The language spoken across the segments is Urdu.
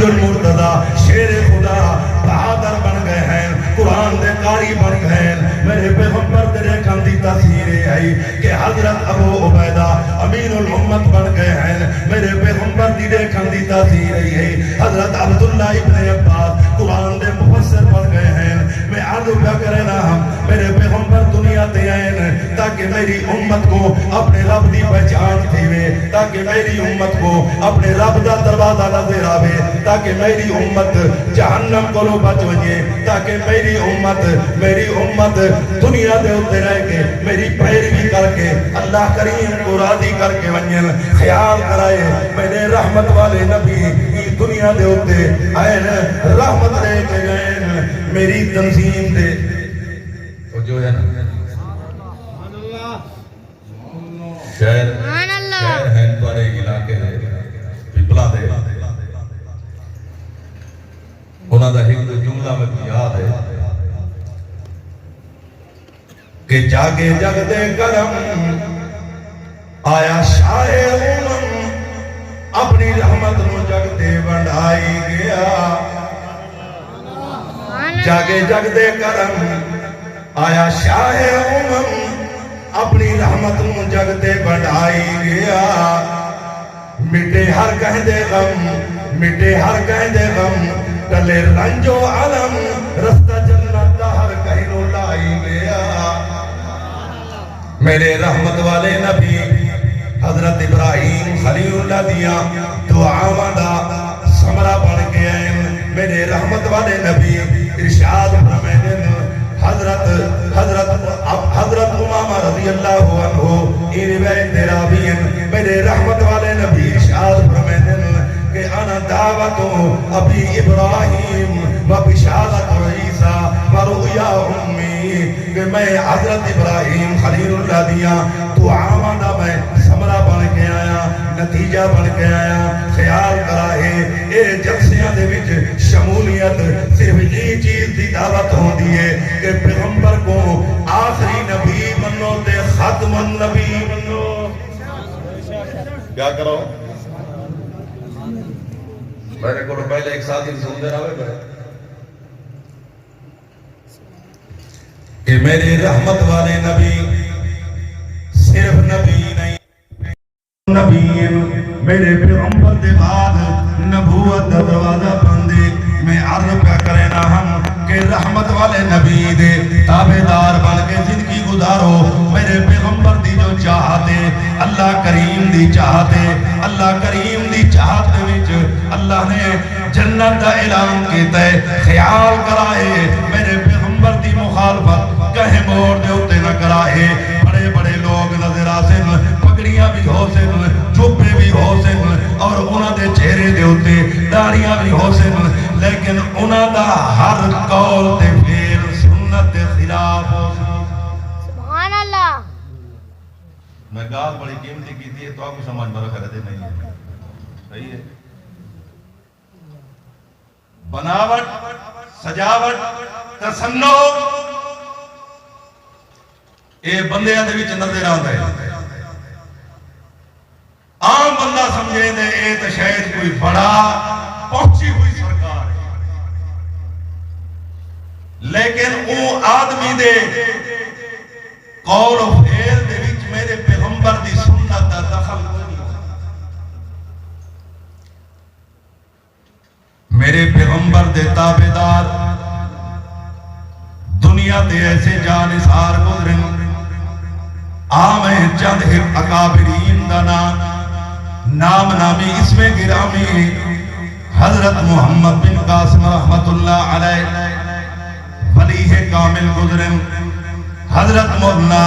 المرتضی شیر خدا بہادر بن گئے ہیں، قرآن دے قاری بن گئے ہیں۔ میرے پیغمبر تیرے کندی تاثیر ہے کہ حضرت ابو عبیدہ امین الامت بن گئے ہیں۔ میرے پیغمبر تیرے کندی تاثیر ہے حضرت عبداللہ ابن عباس قرآن دے مفسر بن گئے ہیں۔ میں عرض کیا کرے نا ہم میرے پیغمبر دنیا تے آئے ہیں تاکہ میری امت کو اپنے رب دی پہچان تھیوے، تاکہ میری امت کو اپنے رب دا دروازہ نظر آوے، تاکہ میری امت جہنم کو لو بچ ونجے، تاکہ میری امت دنیا دے ہوتے رہ کے میری پیروی کر کے اللہ کریم کو راضی کر کے ونجن۔ خیال کرائے میرے رحمت والے نبی دنیا دے ہوتے آئے رحمت لے کے گئے میری تنظیم دے تو جو ہے نا شہر ہیں توارے علاقے دے پپلا دے انہاں دا ایک جملہ میں یاد ہے کہ جاگے جگ دے کرم آیا شاہ امم اپنی رحمت نو جگ دے بڑھائی گیا۔ جاگے جگ دے کرم آیا شاہ امم اپنی رحمت نو جگ دے بڑھائی گیا۔ مٹے ہر کہندے غم، مٹے ہر کہندے غم، ٹلے رنج و علم، رستہ جنت دا ہر کہنو لائی گیا۔ میرے رحمت والے نبی حضرت ابراہیم خلیل اللہ دیا دعا مادا سمرہ بن کے آئیں۔ میرے رحمت والے نبی ارشاد فرمائیں حضرت امامہ رضی اللہ عنہ یہ روایت راوین میرے رحمت والے نبی ارشاد فرمائیں کہ انا دعوت ابی ابراہیم و بشارت عیسیٰ و رؤیا امی، کہ میں حضرت ابراہیم خلیل اللہ دیا دعا مانا میں سمرہ بن کے آیا، نتیجہ بن کے آیا۔ خیال کرائے اے جلسیاں دے وچ شمولیت صرف یہ چیز دی دعوت ہوں دیئے کہ پیغمبر کو آخری نبی بنو تے ختم النبی بنو۔ کیا کرو؟ میرے کو پہلے ایک ساتھی سن دے رہا ہے کہ میرے رحمت والے نبی صرف نبی نہیں، نبی میرے پیغمبر دے بعد نبوت دا دروازہ بندے۔ میں عرض پہ کرے نا ہم کہ رحمت والے نبی دے تابعدار بن کے زندگی گزارو۔ میرے پیغمبر دی جو چاہتے اللہ کریم دی چاہتے، اللہ کریم دی چاہتے وچ اللہ نے جنت دا اعلان کیتا ہے۔ خیال کرائے میرے پیغمبر دی مخالفت کہیں موڑ دے ہوتے نہ کرائے۔ بڑے بڑے لوگ نظر آسن، پگڑیاں بھی ہو سن، چوبے بھی ہو سن، اور انہاں دے چہرے دے ہوتے داڑیاں بھی ہو سن، لیکن انہاں دا ہر قول تے پھر سنت دے خلاف ہو سن۔ سبحان اللہ۔ میں گال بڑی قیمتی کی تھی تو آپ کو سمجھ مرا کرتے نہیں ہے، صحیح ہے؟ بناوٹ، سجاوٹ، تصنع اے بندے دے وچ نظر آتا ہے۔ عام بندہ سمجھے دے اے تو شاید کوئی بڑا پہنچی ہوئی سرکار ہے، لیکن او آدمی دے قول و فعل دے وچ میرے پیغمبر دی سنت دا دخل نہیں ہے۔ میرے پیغمبر دے تابعدار دنیا دے ایسے جانثار گزرن، آمیں چند اکابرین دا نام نامی اسم گرامی حضرت محمد بن قاسم رحمت اللہ علیہ ولی کامل گزرن، حضرت مولانا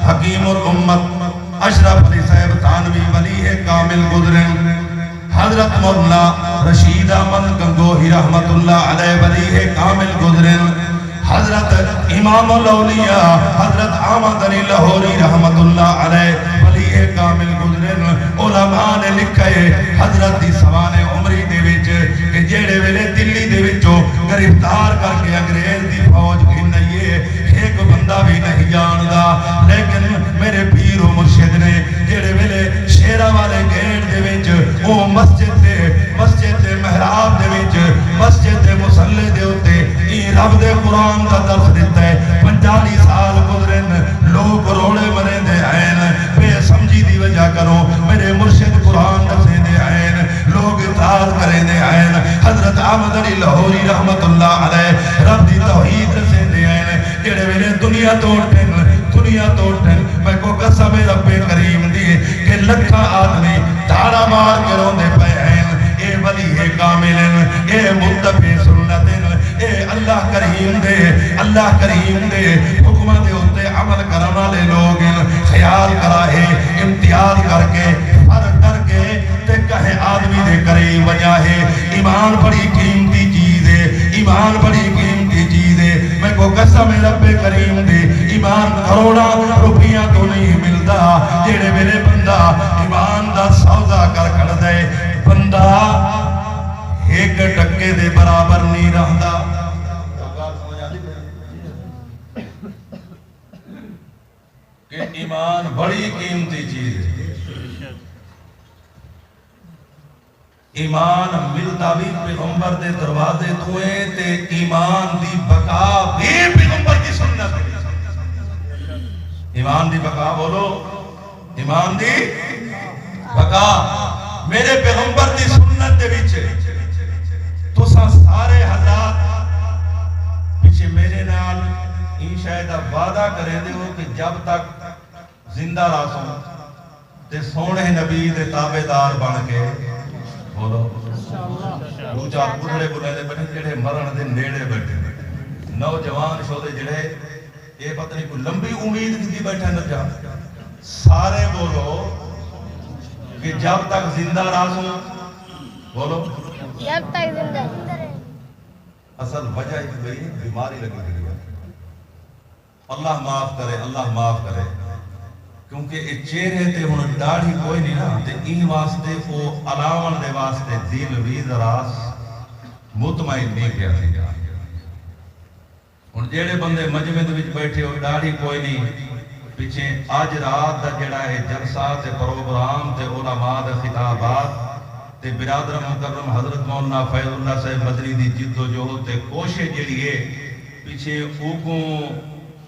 حکیم الامت اشرف علی صاحب تھانوی ولی کامل گزرن، حضرت مولانا رشید احمد گنگوہی رحمت اللہ علیہ ولی کامل گزرن، حضرت امام الاولیاء حضرت احمد علی لاہوری رحمت اللہ علیہ ولی کامل گزرن۔ علماء نے لکھا ہے حضرت دی سوان عمری دے وچ کہ جیڑے ویلے دلی دے وچوں گرفتار کر کے انگریز دی فوج گھنائیے ایک بندہ بھی نہیں جاندا، لیکن میرے پیر و مرشد نے جیڑے ویلے شیرہ والے گیٹ دے وچ او مسجد محراب دے قرآن کا درس دیتا ہے 45 سال گزرن لوگ روڑے مرے دے ہیں بے سمجھی دی وجہ کرو میرے مرشد قرآن دسے دے ہیں لوگ اطاعت کرے دے ہیں حضرت احمد علی لاہوری رحمت اللہ علیہ رب دی توحید دسے دے ہیں جڑے میرے دنیا توڑن میں کو قسم رب کریم دی کہ لکھا آدمی دھاڑا مار کے روندے پے ہیں اے ولی ہے کامل اے متبع سنت اے اللہ کریم دے حکمہ دے ہوتے عمل کرنے والے لوگ خیال کرا ہے امتیاز کر کے فرق کر کے تے کہے آدمی دے قریب وجہ ہے ایمان بڑی قیمتی چیز ہے ایمان بڑی قیمتی چیز ہے میں کو قسم رب کریم دے ایمان کروڑا روپیاں تو نہیں ملتا جیڑے میرے بندہ ایمان دا سودا کر دے بندہ ایک ٹکے دے برابر نہیں رہندا کہ ایمان بڑی قیمتی چیز ہے ایمان ملتا بھی پیغمبر دے دروازے توئے تے ایمان دی بقا بھی پیغمبر دی سنت ایمان دی بقا بولو ایمان دی بقا میرے پیغمبر دی سنت دے بیچے تو سارے حضرات پیچھے میرے نال این شاید وعدہ کرے دے ہو کہ جب تک زندہ راسوں تے سونے نبی دے تابعدار بن کے بولو دو چار بڑھڑے دے بنے جڑے مرن دے نیڑے بیٹھے نوجوان شو دے جڑے یہ پتہ نہیں کوئی لمبی امید کی بیٹھے نہ جا سارے بولو کہ جب تک زندہ راسوں بولو جب تک زندہ اصل وجہ ایک بھئی بیماری لگی گئی ہے اللہ معاف کرے کیونکہ یہ چہرے تے ہن داڑھی کوئی نہیں نا تے این واسطے او علاون دے واسطے دل بھی ذراس مطمئن نہیں کیا تھی ہن جڑے بندے مجمع دے وچ بیٹھے ہو داڑھی کوئی نہیں پیچھے آج رات دا جڑا ہے جلسہ تے پروگرام تے علماء دے خطابات تے برادر مکرم حضرت مولانا فیض اللہ صاحب مدنی دی جد و جہد تے کوشش جڑی ہے پیچھے اوکوں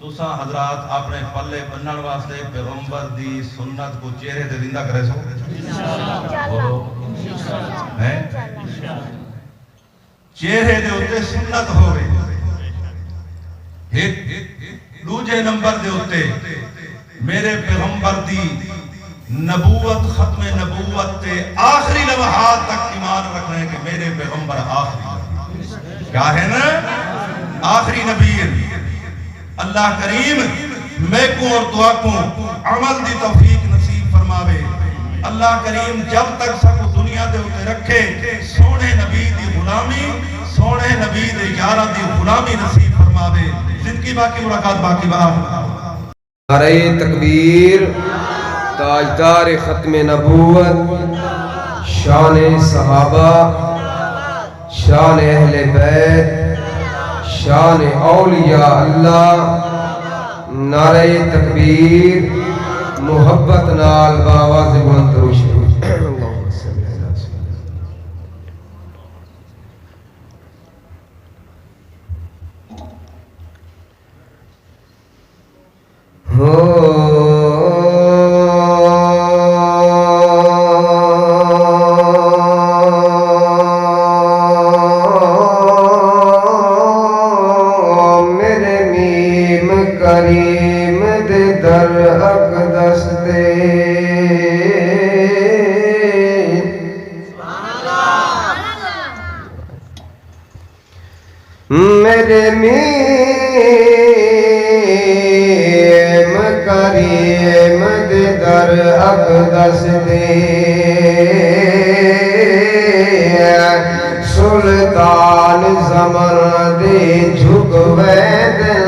تساں حضرات اپنے پلے بنن واسطے پیغمبر دی سنت کو چہرے تے زندہ کرے سو بولو ہیں چہرے دے اوتے سنت ہوے ایک دوجے نمبر دے اوتے میرے پیغمبر دی نبوت ختم نبوت تے آخری لمحات تک ایمان رکھنا ہے کہ میرے پیغمبر آخری کیا ہے نا آخری نبی ہے اللہ کریم میں کو اور دعا کو عمل دی توفیق نصیب فرماوے اللہ کریم جب تک سب دنیا دے ہوتے رکھے سونے نبی دی غلامی سونے نبی دے یارہ دی غلامی نصیب فرماوے زندگی باقی ملاقات باقی بار نعرہ تکبیر تاجدار ختم نبوت شان صحابہ شان اہل بیت شان اولیاء اللہ نعرہ تکبیر محبت نال باواز بلند درود شریف اللہم صلی اللہ علیہ وسلم کریم دے در اقدس دے میرے میم کریم دے در اقدس دے سلطان زمر دے جھکوے دل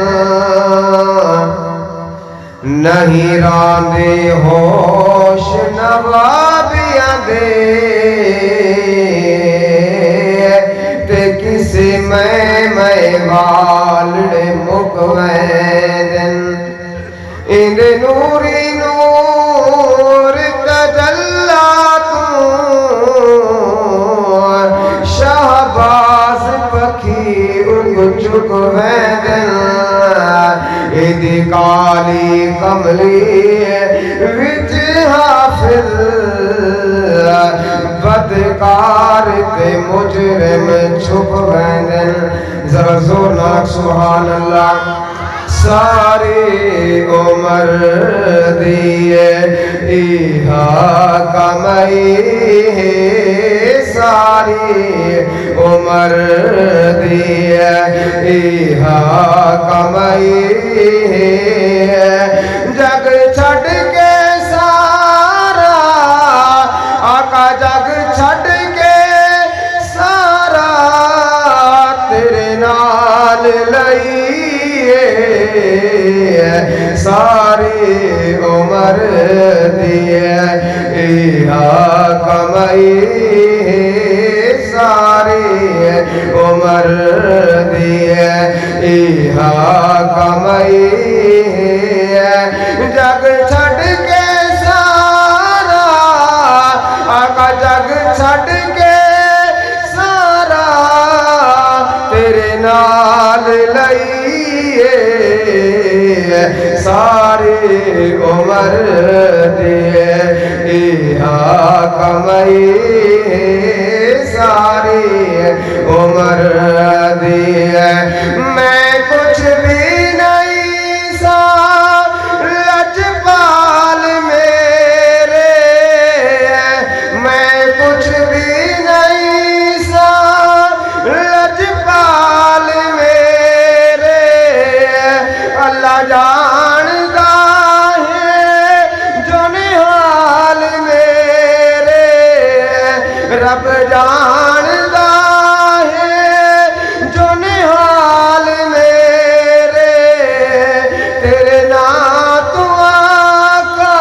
نہیں راندے ہوش نوابیاں دے تے کسی میں والڑے مکویدن ان نوری نور تجلاتوں شہباز پکھی اگ چکویں ایدی کالی کملی وچ حافظ بدکار تے مجرم چھپویں ذرا زور ناک سبحان اللہ ساری عمر دیئے ایہا کمائی ساری عمر دیئے ایہا کمائی جگ چھڑ کے سارا آقا جگ چھڑ کے سارا تیرے نال لئیے ساری عمر دیئے ایہا کمائی ساری عمر دیئے ایہا کمائی جگ چھڑ کے سارا آقا جگ چھڑ کے سارا تیرے نال لئیے ساری عمر دیئے ایہا کمائی ساری عمر دیئے میں کچھ بھی نہیں سا لجپال میرے میں کچھ بھی نہیں سا لجپال میرے اللہ جانتا ہے جو نحال میرے رب جانتا ہے جو نحال میرے تیرے نام تو آقا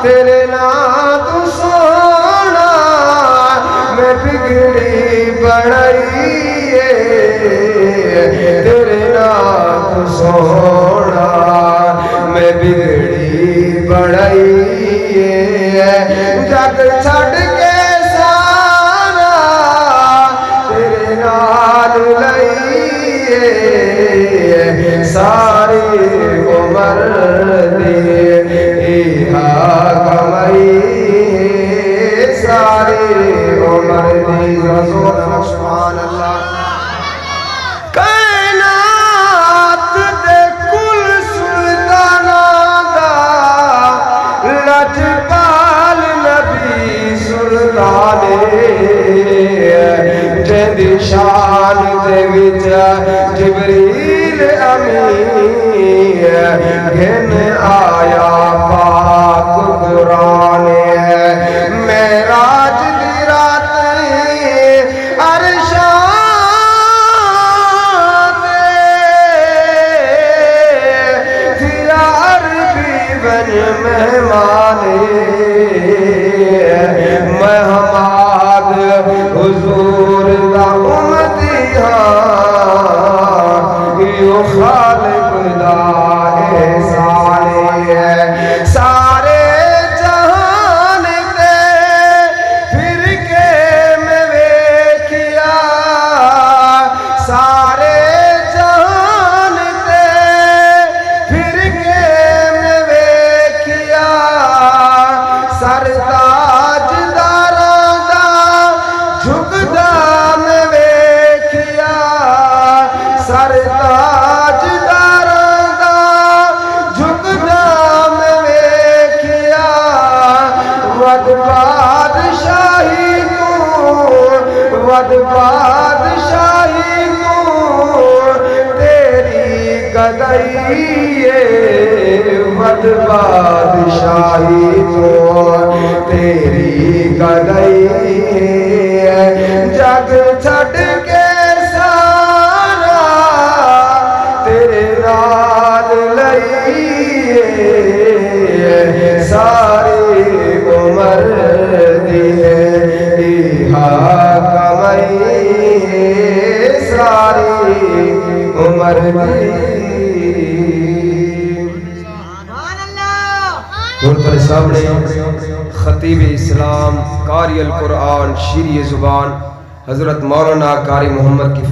تیرے نام تو سونا میں بگڑی بڑھائیے تیرے نام تو سونا میں بگڑی بڑھائیے جگ چھڑ کے سارا تیرے نال لئیے ساری عمر دیئے ایہا کمائی ساری عمر دیئے سبحان اللہ کائنات دے کل سلطانہ دا لجپال نبی سلطانے جہدی شان دے وچ جبریل امین گھن آیا پاک قرآن معراج دی رات عرشاں تیرا عربی بن مہمانے محمد حضور دا امتی ہاں یو خالق دا احسان ہے سارے جہان تے پھر کے میں ویکھیا سارے جہان تے پھر کے میں ویکھیا سر تاج داراں دا جھکدا میں ویکھیا سر تاج داراں دا جھکدا میں ویکھیا ود بادشاہی تو ود بادشاہی تو تیری گدائی ود بادشاہی تو تیری گدائی جگ چھڑ کے سارا تیرے نال لئیے ساری عمر دیئے ایہا کمائی ساری عمر دیئے گردر سامنے خطیب اسلام قاری القرآن شیری زبان حضرت مولانا قاری محمد کی